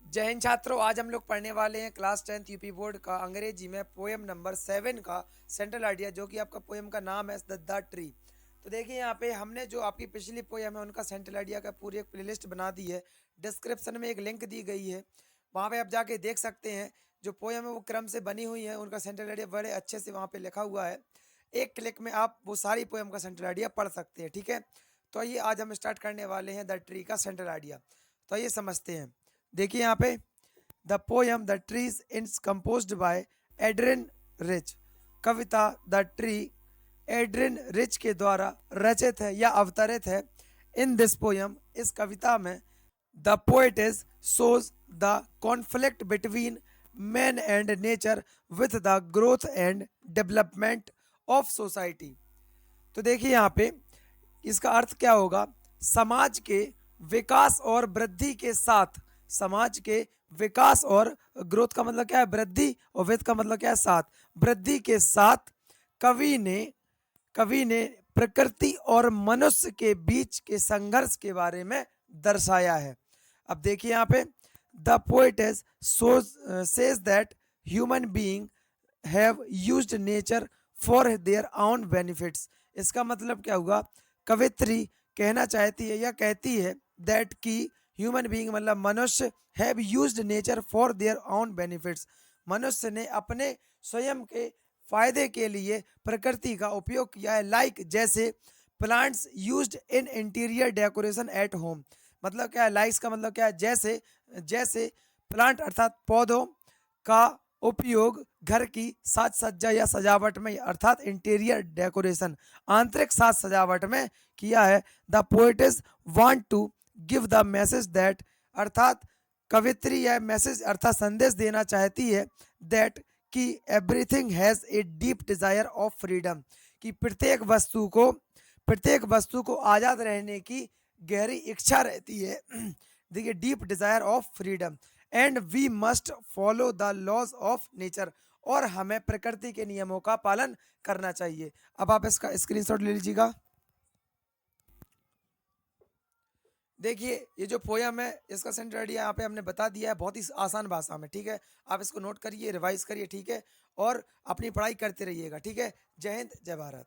जय हिंद छात्रों, आज हम लोग पढ़ने वाले हैं क्लास 10th यूपी बोर्ड का अंग्रेजी में पोएम नंबर 7 का सेंट्रल आइडिया, जो कि आपका पोएम का नाम है द ट्री। तो देखिए यहाँ पे हमने जो आपकी पिछली पोएम है उनका सेंट्रल आइडिया का पूरी एक प्लेलिस्ट बना दी है। डिस्क्रिप्शन में एक लिंक दी गई है, वहाँ पे आप जाके देख सकते हैं। जो पोएम है वो क्रम से बनी हुई है, उनका सेंट्रल आइडिया बड़े अच्छे से वहाँ पे लिखा हुआ है। एक क्लिक में आप वो सारी पोएम का सेंट्रल आइडिया पढ़ सकते हैं। ठीक है, तो आइए आज हम स्टार्ट करने वाले हैं द ट्री का सेंट्रल आइडिया। तो आइए समझते हैं। देखिए यहाँ पे the poem the trees it's composed bye Adrian rich. Kavita the tree Adrian rich के द्वारा रचित है या अवतरित है। इन दिस पोयम, इस कविता में the poet's shows the conflict between man and nature with the growth and development of society। तो देखिए यहाँ पे इसका अर्थ क्या होगा। समाज के विकास और वृद्धि के साथ, समाज के विकास और ग्रोथ का मतलब क्या है, वृद्धि, और विद का मतलब क्या है, साथ, वृद्धि के साथ कवि ने प्रकृति और मनुष्य के बीच के संघर्ष के बारे में दर्शाया है। अब देखिए यहाँ पे the poetess says that human being have used nature for their own benefits. इसका मतलब क्या हुआ, कवित्री कहना चाहती है या कहती है दैट की ह्यूमन बीइंग मतलब मनुष्य have used nature for their own benefits, मनुष्य ने अपने स्वयं के फायदे के लिए प्रकृति का उपयोग किया है। लाइक जैसे plants used in interior decoration at home. मतलब क्या है, लाइक्स का मतलब क्या है, जैसे जैसे प्लांट अर्थात पौधों का उपयोग घर की साज सज्जा या सजावट में अर्थात इंटीरियर डेकोरेशन आंतरिक साज सजावट में किया है। The poetess want to give the message that, अर्थात कवित्री यह मैसेज अर्थात संदेश देना चाहती है दैट कि everything has a deep desire of freedom, कि प्रत्येक वस्तु को आज़ाद रहने की गहरी इच्छा रहती है। देखिए, deep desire of freedom and we must follow the laws of nature, और हमें प्रकृति के नियमों का पालन करना चाहिए। अब आप इसका स्क्रीनशॉट ले लीजिएगा। देखिए ये जो पोयम है इसका सेंट्रल आइडिया यहाँ पे हमने बता दिया है बहुत ही आसान भाषा में। ठीक है, आप इसको नोट करिए, रिवाइज करिए। ठीक है, और अपनी पढ़ाई करते रहिएगा। ठीक है, जय हिंद, जय भारत।